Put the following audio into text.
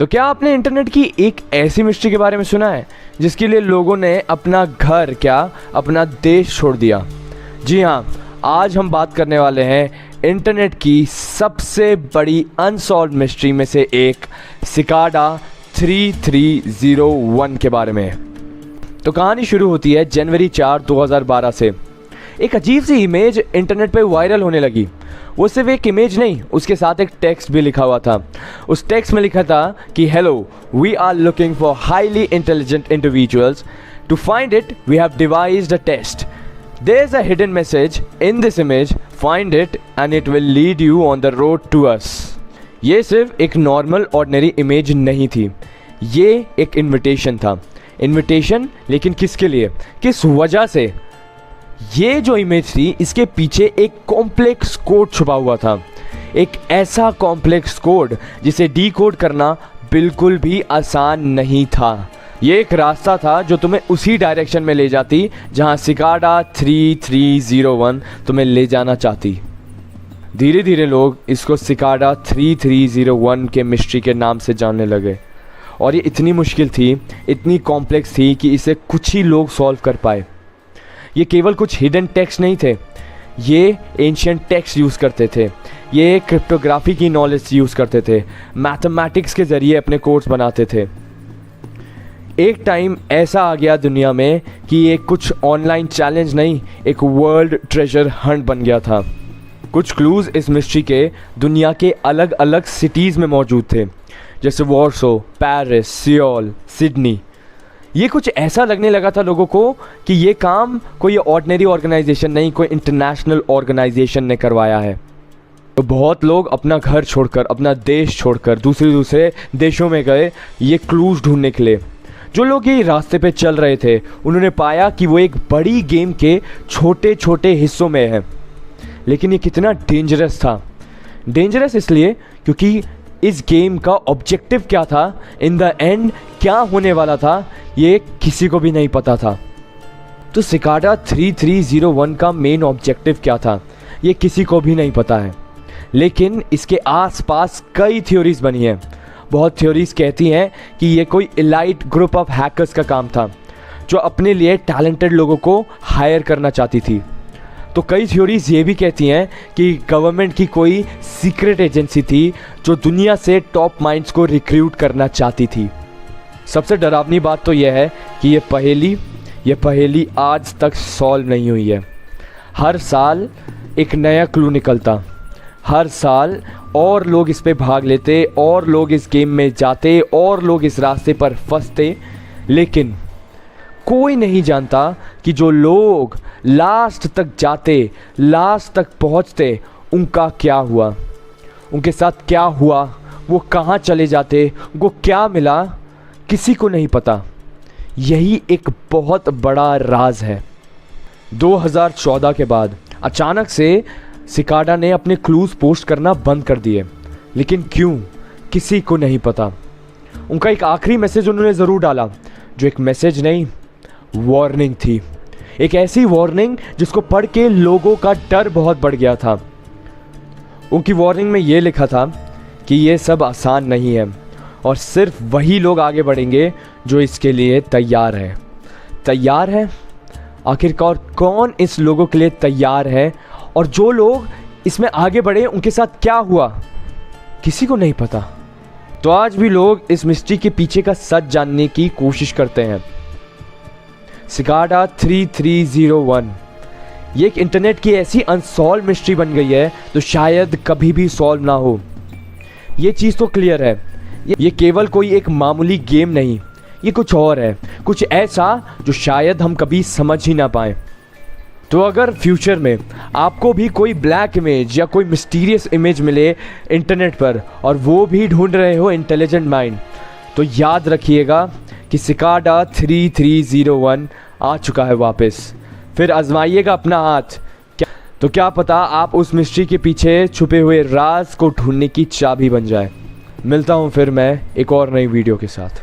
तो क्या आपने इंटरनेट की एक ऐसी मिस्ट्री के बारे में सुना है जिसके लिए लोगों ने अपना घर क्या अपना देश छोड़ दिया? जी हाँ, आज हम बात करने वाले हैं इंटरनेट की सबसे बड़ी अनसॉल्व मिस्ट्री में से एक सिकाडा 3301 के बारे में। तो कहानी शुरू होती है जनवरी 4, 2012 से। एक अजीब सी इमेज इंटरनेट पे वायरल होने लगी। वो सिर्फ एक इमेज नहीं, उसके साथ एक टेक्स्ट भी लिखा हुआ था। उस टेक्स्ट में लिखा था कि hello, we are looking for highly intelligent individuals. To find it we have devised a test. There is a hidden message in this image, find it and it will lead you on the road to us. ये सिर्फ एक normal ordinary image नहीं थी, ये एक invitation था। Invitation, लेकिन किसके लिए, किस वजह से? ये जो इमेज थी, इसके पीछे एक कॉम्प्लेक्स कोड छुपा हुआ था। एक ऐसा कॉम्प्लेक्स कोड जिसे डीकोड करना बिल्कुल भी आसान नहीं था। ये एक रास्ता था जो तुम्हें उसी डायरेक्शन में ले जाती जहां सिकाडा 3301 तुम्हें ले जाना चाहती। धीरे धीरे लोग इसको सिकाडा 3301 के मिस्ट्री के नाम से जानने लगे। और ये इतनी मुश्किल थी, इतनी कॉम्प्लेक्स थी कि इसे कुछ ही लोग सॉल्व कर पाए। ये केवल कुछ हिडन टेक्स्ट नहीं थे, ये एंशिएंट टेक्स्ट यूज़ करते थे, ये क्रिप्टोग्राफी की नॉलेज यूज़ करते थे, मैथमेटिक्स के ज़रिए अपने कोड्स बनाते थे। एक टाइम ऐसा आ गया दुनिया में कि ये कुछ ऑनलाइन चैलेंज नहीं, एक वर्ल्ड ट्रेजर हंट बन गया था। कुछ क्लूज़ इस मिस्ट्री के दुनिया के अलग अलग सिटीज़ में मौजूद थे, जैसे वॉर्सो, पेरिस, सियोल, सिडनी। ये कुछ ऐसा लगने लगा था लोगों को कि ये काम कोई ऑर्डिनरी ऑर्गेनाइजेशन नहीं, कोई इंटरनेशनल ऑर्गेनाइजेशन ने करवाया है। तो बहुत लोग अपना घर छोड़कर, अपना देश छोड़कर दूसरे देशों में गए ये क्लूज ढूंढने के लिए। जो लोग ये रास्ते पे चल रहे थे उन्होंने पाया कि वो एक बड़ी गेम के छोटे छोटे हिस्सों में है। लेकिन ये कितना डेंजरस था। डेंजरस इसलिए क्योंकि इस गेम का ऑब्जेक्टिव क्या था, इन द एंड क्या होने वाला था, ये किसी को भी नहीं पता था। तो सिकाडा 3301 का मेन ऑब्जेक्टिव क्या था, ये किसी को भी नहीं पता है। लेकिन इसके आसपास कई थ्योरीज बनी हैं। बहुत थ्योरीज कहती हैं कि ये कोई एलाइट ग्रुप ऑफ हैकर्स का काम था जो अपने लिए टैलेंटेड लोगों को हायर करना चाहती थी। तो कई थ्योरीज ये भी कहती हैं कि गवर्नमेंट की कोई सीक्रेट एजेंसी थी जो दुनिया से टॉप माइंड्स को रिक्रूट करना चाहती थी। सबसे डरावनी बात तो यह है कि ये पहेली आज तक सॉल्व नहीं हुई है। हर साल एक नया क्लू निकलता, हर साल और लोग इस पे भाग लेते, और लोग इस गेम में जाते, और लोग इस रास्ते पर फंसते। लेकिन कोई नहीं जानता कि जो लोग लास्ट तक जाते, लास्ट तक पहुंचते, उनका क्या हुआ, उनके साथ क्या हुआ, वो कहाँ चले जाते, उनको क्या मिला, किसी को नहीं पता। यही एक बहुत बड़ा राज है। 2014 के बाद अचानक से सिकाडा ने अपने क्लूज पोस्ट करना बंद कर दिए। लेकिन क्यों, किसी को नहीं पता। उनका एक आखिरी मैसेज उन्होंने ज़रूर डाला, जो एक मैसेज नहीं, वार्निंग थी। एक ऐसी वार्निंग जिसको पढ़ के लोगों का डर बहुत बढ़ गया था। उनकी वार्निंग में ये लिखा था कि ये सब आसान नहीं है और सिर्फ वही लोग आगे बढ़ेंगे जो इसके लिए तैयार है। तैयार है? आखिरकार कौन इस लोगों के लिए तैयार है? और जो लोग इसमें आगे बढ़े उनके साथ क्या हुआ, किसी को नहीं पता। तो आज भी लोग इस मिस्ट्री के पीछे का सच जानने की कोशिश करते हैं। सिकाडा 3301 ये एक इंटरनेट की ऐसी अनसॉल्व मिस्ट्री बन गई है जो शायद कभी भी सॉल्व ना हो। ये चीज़ तो क्लियर है, ये केवल कोई एक मामूली गेम नहीं, ये कुछ और है, कुछ ऐसा जो शायद हम कभी समझ ही ना पाए। तो अगर फ्यूचर में आपको भी कोई ब्लैक इमेज या कोई मिस्टीरियस इमेज मिले इंटरनेट पर और वो भी ढूंढ रहे हो इंटेलिजेंट माइंड, तो याद रखिएगा कि सिकाडा 3301 आ चुका है वापस। फिर आजमाइएगा अपना हाथ, तो क्या पता आप उस मिस्ट्री के पीछे छुपे हुए राज को ढूंढने की चाबी बन जाए। मिलता हूँ फिर मैं एक और नई वीडियो के साथ।